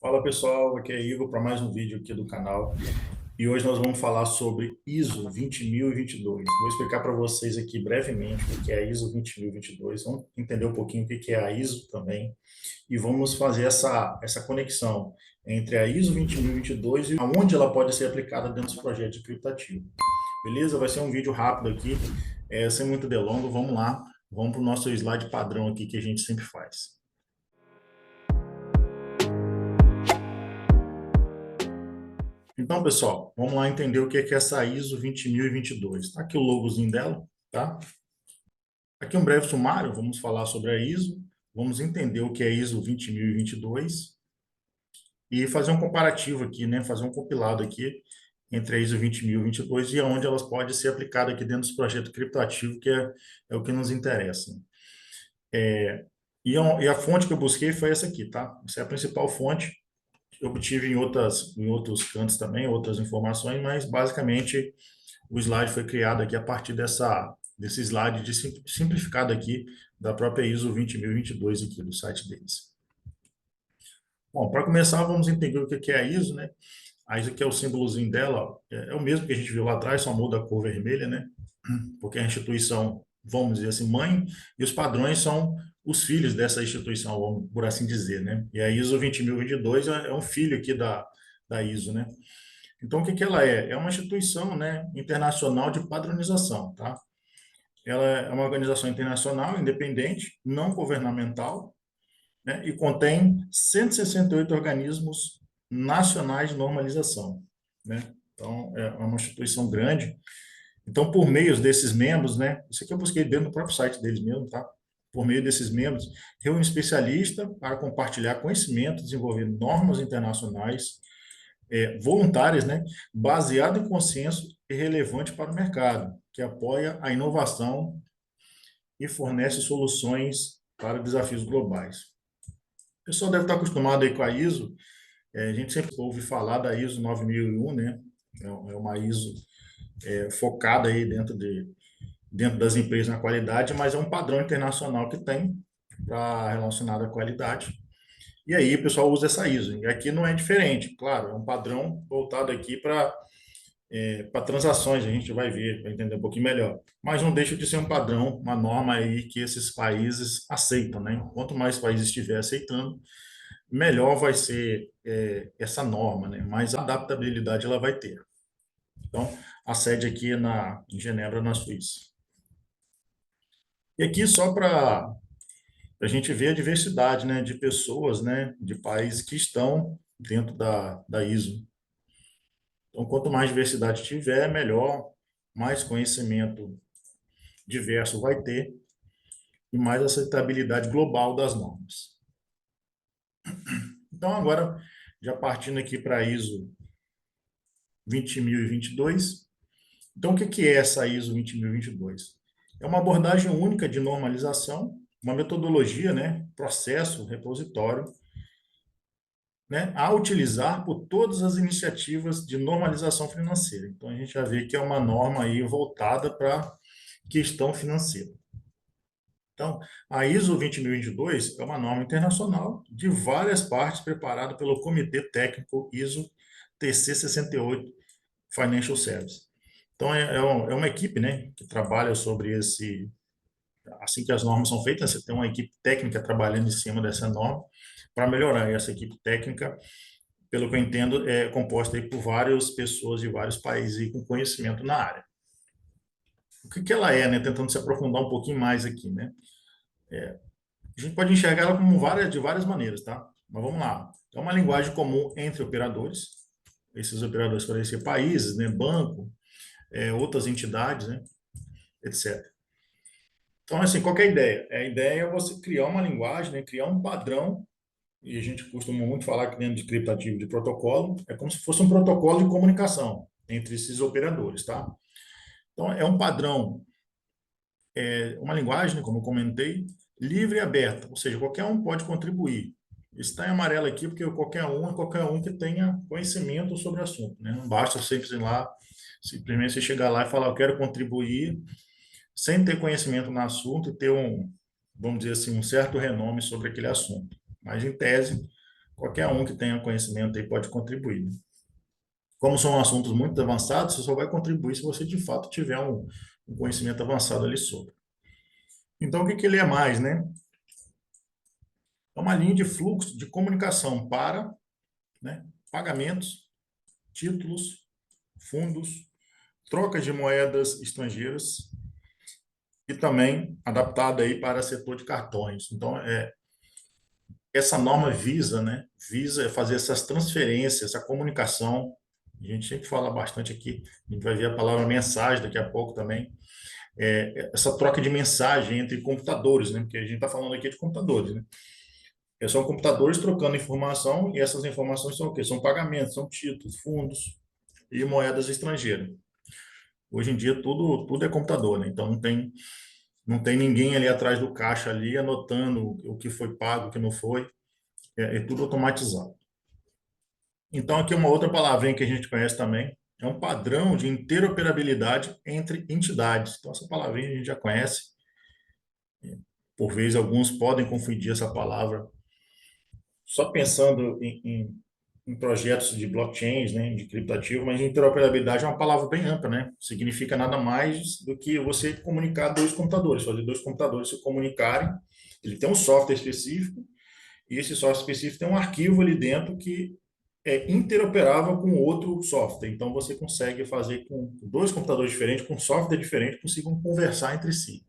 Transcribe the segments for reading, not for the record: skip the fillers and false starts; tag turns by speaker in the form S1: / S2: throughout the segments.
S1: Fala pessoal, aqui é Igor para mais um vídeo aqui do canal e hoje nós vamos falar sobre ISO 20022. Vou explicar para vocês aqui brevemente o que é a ISO 20022, vamos entender um pouquinho o que é a ISO também e vamos fazer essa conexão entre a ISO 20022 e aonde ela pode ser aplicada dentro dos projetos de criptativo. Beleza? Vai ser um vídeo rápido aqui, sem muito delongo, vamos lá, vamos para o nosso slide padrão aqui que a gente sempre faz. Então, pessoal, vamos lá entender o que é essa ISO 20022. Está aqui o logozinho dela, tá? Aqui um breve sumário, vamos falar sobre a ISO, vamos entender o que é ISO 20022 e fazer um comparativo aqui, né? Fazer um compilado aqui entre a ISO 20022 e aonde elas podem ser aplicadas aqui dentro dos projetos criptoativos, que é o que nos interessa. E a fonte que eu busquei foi essa aqui, tá? Essa é a principal fonte. Eu obtive em outros cantos também, outras informações, mas basicamente o slide foi criado aqui a partir desse slide simplificado aqui da própria ISO 20022 aqui do site deles. Bom, para começar, vamos entender o que é a ISO, né? A ISO aqui é o símbolozinho dela, ó, é o mesmo que a gente viu lá atrás, só muda a cor vermelha, né? Porque a instituição, vamos dizer assim, mãe, e os padrões são os filhos dessa instituição, vamos por assim dizer, né? E a ISO 20022 é um filho aqui da ISO, né? Então, o que ela é? É uma instituição, né, internacional de padronização, tá? Ela é uma organização internacional, independente, não governamental, né, e contém 168 organismos nacionais de normalização, né? Então, é uma instituição grande. Então, por meio desses membros, né, isso aqui eu busquei dentro do próprio site deles mesmo, tá? Por meio desses membros, reúne especialistas para compartilhar conhecimento, desenvolver normas internacionais, voluntárias, né, baseado em consenso e relevante para o mercado, que apoia a inovação e fornece soluções para desafios globais. O pessoal deve estar acostumado aí com a ISO, a gente sempre ouve falar da ISO 9001, né, é uma ISO focada aí dentro das empresas na qualidade, mas é um padrão internacional que tem para relacionado à qualidade. E aí o pessoal usa essa ISO. E aqui não é diferente, claro, é um padrão voltado aqui para transações, a gente vai ver, vai entender um pouquinho melhor. Mas não deixa de ser um padrão, uma norma aí que esses países aceitam, né? Quanto mais países estiver aceitando, melhor vai ser essa norma, né? Mais adaptabilidade ela vai ter. Então, a sede aqui é em Genebra, na Suíça. E aqui só para a gente ver a diversidade, né, de pessoas, né, de países que estão dentro da ISO. Então, quanto mais diversidade tiver, melhor, mais conhecimento diverso vai ter e mais aceitabilidade global das normas. Então, agora, já partindo aqui para a ISO 20022. Então, o que é essa ISO 20022? É uma abordagem única de normalização, uma metodologia, né, processo, repositório, né, a utilizar por todas as iniciativas de normalização financeira. Então, a gente já vê que é uma norma aí voltada para questão financeira. Então, a ISO 20022 é uma norma internacional de várias partes preparada pelo Comitê Técnico ISO TC 68 Financial Service. Então, é uma equipe, né, que trabalha sobre assim que as normas são feitas, você tem uma equipe técnica trabalhando em cima dessa norma para melhorar. E essa equipe técnica, pelo que eu entendo, é composta aí por várias pessoas de vários países aí com conhecimento na área. O que ela é, né, tentando se aprofundar um pouquinho mais aqui, né? A gente pode enxergar ela como de várias maneiras, tá? Mas vamos lá. É uma linguagem comum entre operadores. Esses operadores podem ser países, né, banco, outras entidades, né, etc. Então, assim, qual que é a ideia? A ideia é você criar uma linguagem, né, criar um padrão, e a gente costuma muito falar que dentro de criptativo de protocolo, é como se fosse um protocolo de comunicação entre esses operadores, tá? Então, é um padrão, uma linguagem, né, como eu comentei, livre e aberta, ou seja, qualquer um pode contribuir. Está em amarelo aqui porque qualquer um é qualquer um que tenha conhecimento sobre o assunto, né? Não basta simplesmente você chegar lá e falar, eu quero contribuir, sem ter conhecimento no assunto e ter vamos dizer assim, um certo renome sobre aquele assunto. Mas, em tese, qualquer um que tenha conhecimento aí pode contribuir, né? Como são assuntos muito avançados, você só vai contribuir se você de fato tiver um conhecimento avançado ali sobre. Então, o que que ele é mais, né? É uma linha de fluxo de comunicação para, né, pagamentos, títulos, fundos, trocas de moedas estrangeiras e também adaptada aí para setor de cartões. Então, essa norma visa, né, visa fazer essas transferências, essa comunicação. A gente sempre fala bastante aqui, a gente vai ver a palavra mensagem daqui a pouco também. Essa troca de mensagem entre computadores, né? Porque a gente está falando aqui de computadores, né? São computadores trocando informação e essas informações são o quê? São pagamentos, são títulos, fundos e moedas estrangeiras. Hoje em dia tudo é computador, né? Então não tem ninguém ali atrás do caixa ali anotando o que foi pago, o que não foi. É tudo automatizado. Então aqui uma outra palavrinha que a gente conhece também é um padrão de interoperabilidade entre entidades. Então essa palavrinha a gente já conhece. Por vezes alguns podem confundir essa palavra só pensando em projetos de blockchains, né, de criptativo, mas interoperabilidade é uma palavra bem ampla, né? Significa nada mais do que você comunicar dois computadores, fazer dois computadores se comunicarem. Ele tem um software específico e esse software específico tem um arquivo ali dentro que é interoperável com outro software. Então você consegue fazer com dois computadores diferentes, com software diferente, consigam conversar entre si.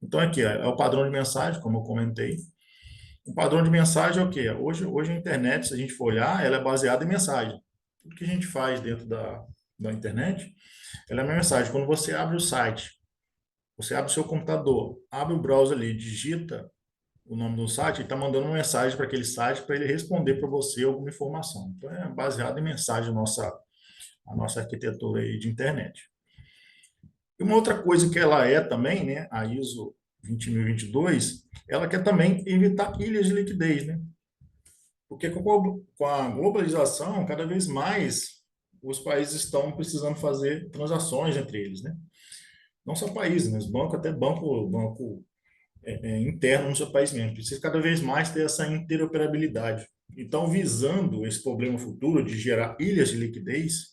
S1: Então aqui é o padrão de mensagem, como eu comentei. O padrão de mensagem é o quê? Hoje a internet, se a gente for olhar, ela é baseada em mensagem. Tudo que a gente faz dentro da internet, ela é uma mensagem. Quando você abre o site, você abre o seu computador, abre o browser ali, digita o nome do site, ele está mandando uma mensagem para aquele site para ele responder para você alguma informação. Então, é baseado em mensagem a nossa arquitetura aí de internet. E uma outra coisa que ela é também, né, a ISO 20022, ela quer também evitar ilhas de liquidez, né? Porque com a globalização, cada vez mais os países estão precisando fazer transações entre eles, né? Não só países, mas banco, até banco interno no seu país mesmo. Precisa cada vez mais ter essa interoperabilidade. Então, visando esse problema futuro de gerar ilhas de liquidez,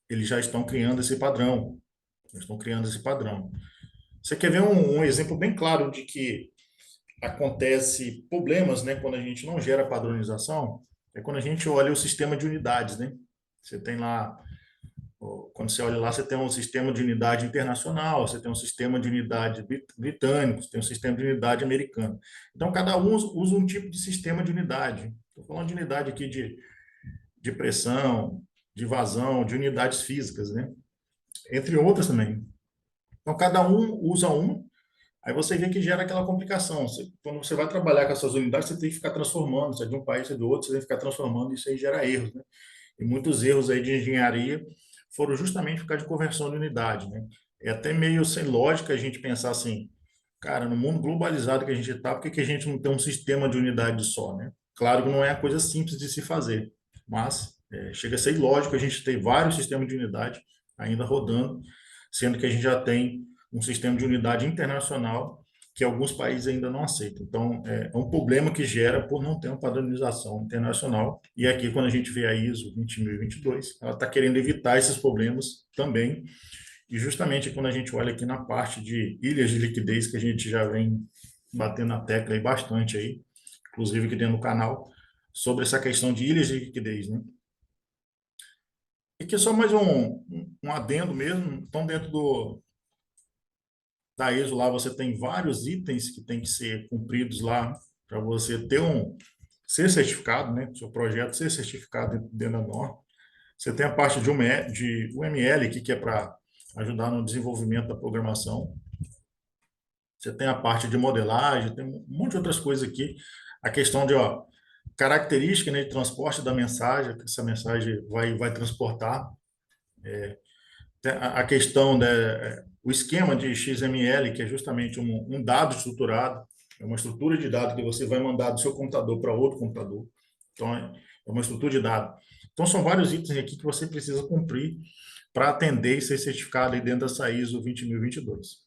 S1: eles já estão criando esse padrão. Estão criando esse padrão. Você quer ver um exemplo bem claro de que acontece problemas, né, quando a gente não gera padronização, é quando a gente olha o sistema de unidades, né? Você tem lá, quando você olha lá, você tem um sistema de unidade internacional, você tem um sistema de unidade britânico, você tem um sistema de unidade americano. Então, cada um usa um tipo de sistema de unidade. Estou falando de unidade aqui de pressão, de vazão, de unidades físicas, né? Entre outras também. Então, cada um usa um. Aí você vê que gera aquela complicação. Quando você vai trabalhar com essas unidades, você tem que ficar transformando, se é de um país, se é do outro, você tem que ficar transformando, isso aí gera erros, né? E muitos erros aí de engenharia foram justamente por causa de conversão de unidade, né? É até meio sem lógica a gente pensar assim, cara, no mundo globalizado que a gente está, por que que a gente não tem um sistema de unidade só, né? Claro que não é a coisa simples de se fazer, mas chega a ser ilógico a gente ter vários sistemas de unidade ainda rodando, sendo que a gente já tem um sistema de unidade internacional que alguns países ainda não aceitam. Então, é um problema que gera por não ter uma padronização internacional. E aqui, quando a gente vê a ISO 20022, ela está querendo evitar esses problemas também. E justamente quando a gente olha aqui na parte de ilhas de liquidez, que a gente já vem batendo na tecla aí bastante aí, inclusive aqui dentro do canal, sobre essa questão de ilhas de liquidez, né? E aqui é só mais um adendo mesmo. Então, dentro da ISO lá você tem vários itens que tem que ser cumpridos lá para você ter ser certificado, né? Seu projeto ser certificado dentro da norma. Você tem a parte de UML aqui, que é para ajudar no desenvolvimento da programação. Você tem a parte de modelagem, tem um monte de outras coisas aqui. A questão de, característica, né, de transporte da mensagem, que essa mensagem vai transportar. A questão o esquema de XML, que é justamente um dado estruturado, é uma estrutura de dado que você vai mandar do seu computador para outro computador. Então, é uma estrutura de dado. Então, são vários itens aqui que você precisa cumprir para atender e ser certificado aí dentro dessa ISO 20022.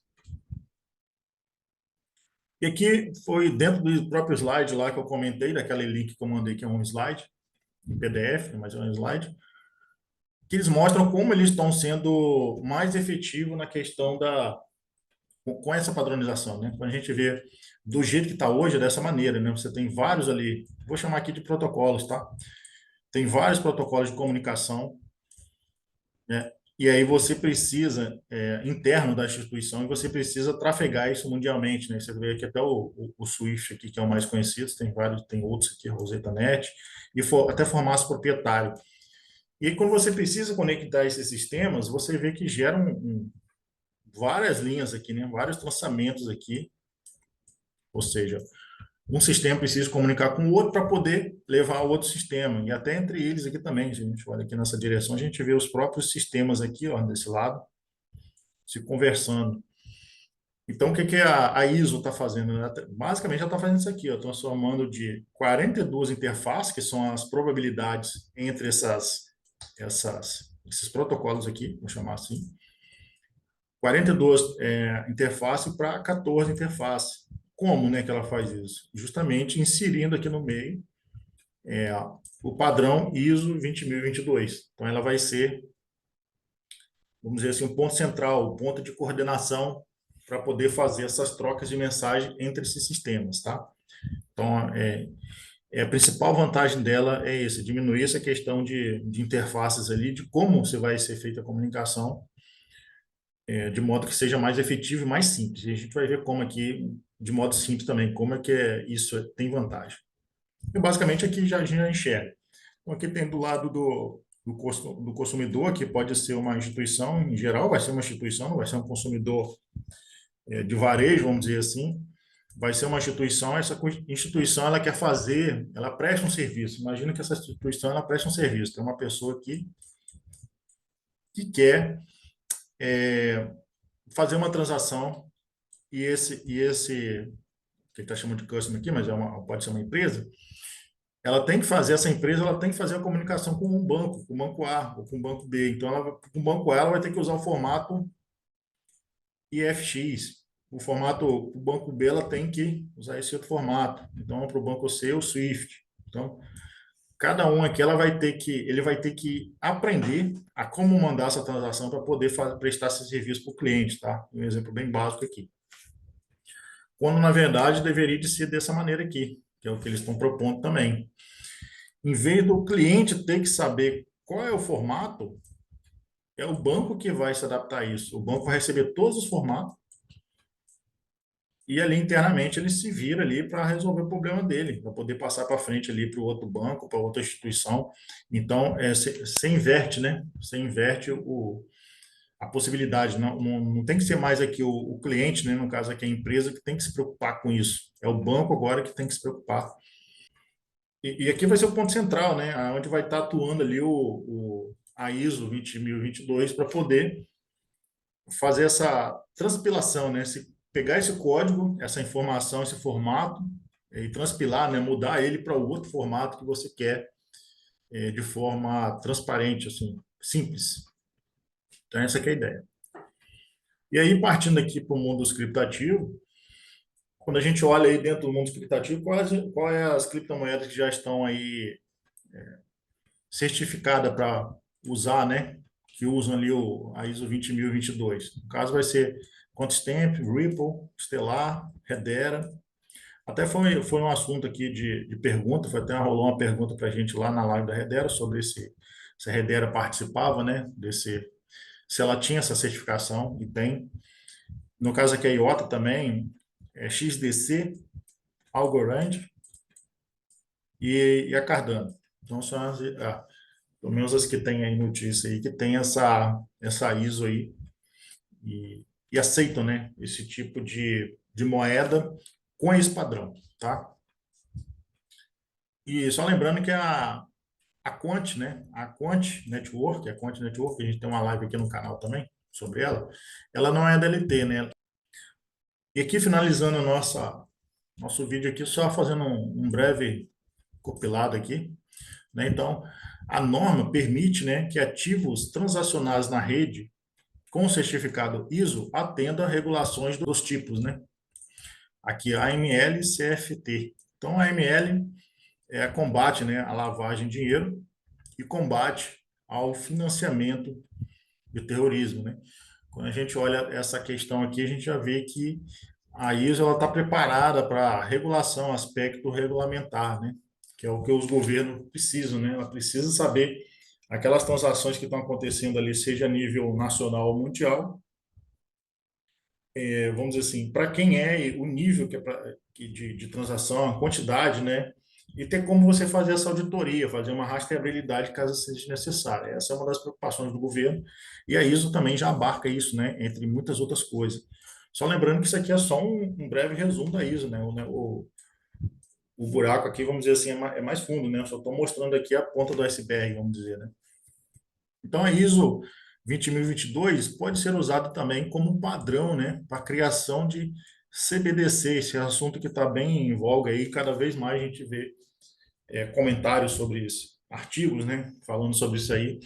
S1: E aqui foi dentro do próprio slide lá que eu comentei, daquele link que eu mandei, que é um slide, em PDF, mas é um slide, que eles mostram como eles estão sendo mais efetivos na questão com essa padronização, né? Quando a gente vê do jeito que está hoje, é dessa maneira, né? Você tem vários ali, vou chamar aqui de protocolos, tá? Tem vários protocolos de comunicação, né? E aí você precisa, interno da instituição, e você precisa trafegar isso mundialmente, né? Você vê aqui até o Swift aqui, que é o mais conhecido, tem vários, tem outros aqui, Rosetta Net, e até formato proprietário. E aí, quando você precisa conectar esses sistemas, você vê que geram várias linhas aqui, né? Vários traçamentos aqui, ou seja, um sistema precisa comunicar com o outro para poder levar a outro sistema. E até entre eles aqui também, se a gente olha aqui nessa direção, a gente vê os próprios sistemas aqui, ó, desse lado, se conversando. Então, o que que a ISO está fazendo? Basicamente, ela está fazendo isso aqui, ó, transformando de 42 interfaces, que são as probabilidades entre esses protocolos aqui, vou chamar assim, 42 interfaces para 14 interfaces. Como, né, que ela faz isso? Justamente inserindo aqui no meio o padrão ISO 20022. Então, ela vai ser, vamos dizer assim, um ponto central, um ponto de coordenação para poder fazer essas trocas de mensagem entre esses sistemas, tá? Então, a principal vantagem dela é essa, diminuir essa questão de interfaces ali, de como você vai ser feita a comunicação, de modo que seja mais efetivo e mais simples. E a gente vai ver como aqui, de modo simples também, como é que isso tem vantagem. E basicamente aqui já enxerga. Então, aqui tem do lado do consumidor, que pode ser uma instituição, em geral, vai ser uma instituição, não vai ser um consumidor de varejo, vamos dizer assim, vai ser uma instituição, essa instituição ela quer fazer, ela presta um serviço. Imagina que essa instituição ela presta um serviço. Tem uma pessoa aqui que quer fazer uma transação e esse que está chamando de customer aqui, mas pode ser uma empresa, ela tem que fazer, essa empresa ela tem que fazer a comunicação com um banco, com o banco A ou com o banco B. Então, com o banco A, ela vai ter que usar o formato IFX. O banco B, ela tem que usar esse outro formato. Então, para o banco C, o Swift. Então, cada um aqui, ele vai ter que aprender a como mandar essa transação para poder prestar esse serviço para o cliente, tá? Um exemplo bem básico aqui. Quando, na verdade, deveria de ser dessa maneira aqui, que é o que eles estão propondo também. Em vez do cliente ter que saber qual é o formato, é o banco que vai se adaptar a isso. O banco vai receber todos os formatos e ali internamente ele se vira ali para resolver o problema dele, para poder passar para frente ali para o outro banco, para outra instituição. Então, você inverte, né? Você inverte a possibilidade. Não tem que ser mais aqui o cliente, né? No caso aqui a empresa que tem que se preocupar com isso. É o banco agora que tem que se preocupar. E aqui vai ser o ponto central, né? Onde vai estar atuando ali a ISO 20022 para poder fazer essa transpilação, né? Pegar esse código, essa informação, esse formato, e transpilar, né? Mudar ele para o outro formato que você quer, de forma transparente, assim, simples. Então, essa é a ideia. E aí, partindo aqui para o mundo criptativo, quando a gente olha aí dentro do mundo criptativo, qual é as criptomoedas que já estão aí certificada para usar, né? Que usam ali a ISO 20022. No caso, vai ser Contestamp, Ripple, Stellar, Hedera. Até foi um assunto aqui de pergunta, rolou uma pergunta para a gente lá na live da Hedera sobre se a Hedera participava, né? Se ela tinha essa certificação, e tem. No caso aqui, a IOTA também, XDC, Algorand e a Cardano. Então, são pelo menos as que tem aí notícia aí, que tem essa ISO aí e aceitam, né, esse tipo de moeda com esse padrão, tá? E só lembrando que a Quant, né, a Quant Network, a gente tem uma live aqui no canal também sobre ela não é DLT, né? E aqui, finalizando nosso vídeo aqui, só fazendo um breve compilado aqui, né? Então, a norma permite, né, que ativos transacionados na rede com certificado ISO atenda a regulações dos tipos, né? aqui a AML-CFT. Então, a AML combate, né, a lavagem de dinheiro e combate ao financiamento do terrorismo, né? Quando a gente olha essa questão aqui, a gente já vê que a ISO está preparada para regulação, aspecto regulamentar, né? Que é o que os governos precisam, né? Ela precisa saber aquelas transações que estão acontecendo ali, seja a nível nacional ou mundial, vamos dizer assim, para quem é o nível de transação, a quantidade, né? E ter como você fazer essa auditoria, fazer uma rastreabilidade caso seja necessária. Essa é uma das preocupações do governo, e a ISO também já abarca isso, né? Entre muitas outras coisas. Só lembrando que isso aqui é só um breve resumo da ISO, né? O buraco aqui, vamos dizer assim, é mais fundo, né? Eu só estou mostrando aqui a ponta do iceberg, vamos dizer, né? Então, a ISO 20022 pode ser usado também como um padrão, né, para a criação de CBDC, esse assunto que está bem em voga aí, cada vez mais a gente vê comentários sobre isso, artigos, né, falando sobre isso aí,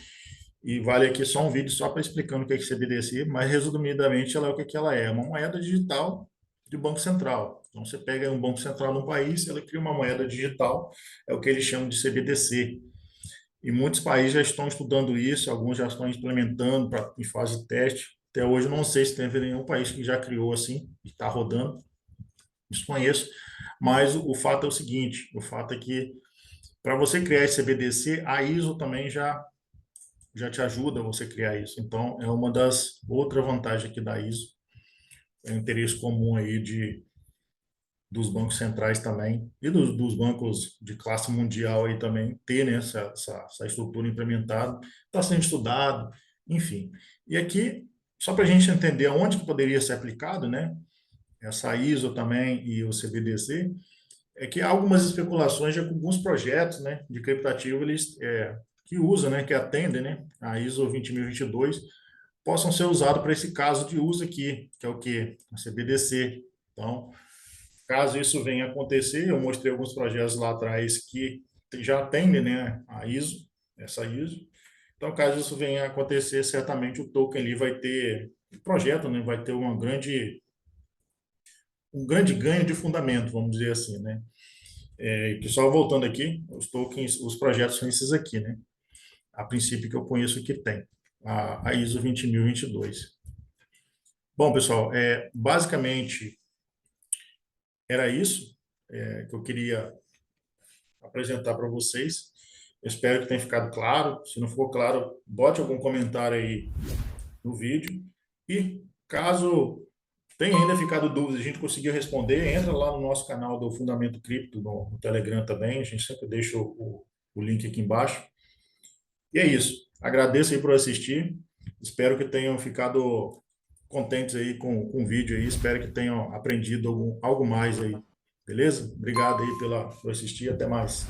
S1: e vale aqui só um vídeo só para explicando o que é CBDC, mas resumidamente ela é o que ela é uma moeda digital de Banco Central. Então, você pega um Banco Central num país, ela cria uma moeda digital, é o que eles chamam de CBDC. E muitos países já estão estudando isso, alguns já estão implementando em fase de teste. Até hoje, eu não sei se tem nenhum país que já criou assim, e está rodando, desconheço. Mas o fato é o seguinte: o fato é que para você criar esse CBDC, a ISO também já te ajuda a você criar isso. Então, é uma das outras vantagens aqui da ISO, é um interesse comum aí dos bancos centrais também e dos bancos de classe mundial aí também ter, né, essa estrutura implementada, está sendo estudado, enfim. E aqui, só para a gente entender onde que poderia ser aplicado, né, essa ISO também e o CBDC, é que há algumas especulações de alguns projetos, né, de criptativo eles que usam, né, que atendem, né, a ISO 20022 possam ser usados para esse caso de uso aqui, que é o que? A CBDC. Então, caso isso venha a acontecer, eu mostrei alguns projetos lá atrás que já atendem, né, a ISO, essa ISO. Então, caso isso venha a acontecer, certamente o token ali vai ter, o projeto, né, vai ter um grande ganho de fundamento, vamos dizer assim, né? Que só voltando aqui, os tokens, os projetos são esses aqui, né? A princípio que eu conheço que tem, a ISO 20022. Bom, pessoal, basicamente era isso que eu queria apresentar para vocês. Eu espero que tenha ficado claro. Se não for claro, bote algum comentário aí no vídeo. E caso tenha ainda ficado dúvidas, a gente conseguiu responder, entra lá no nosso canal do Fundamento Cripto, no Telegram também. A gente sempre deixa o link aqui embaixo. E é isso. Agradeço aí por assistir. Espero que tenham ficado contentes aí com o vídeo aí. Espero que tenham aprendido algo mais aí. Beleza? Obrigado aí por assistir. Até mais.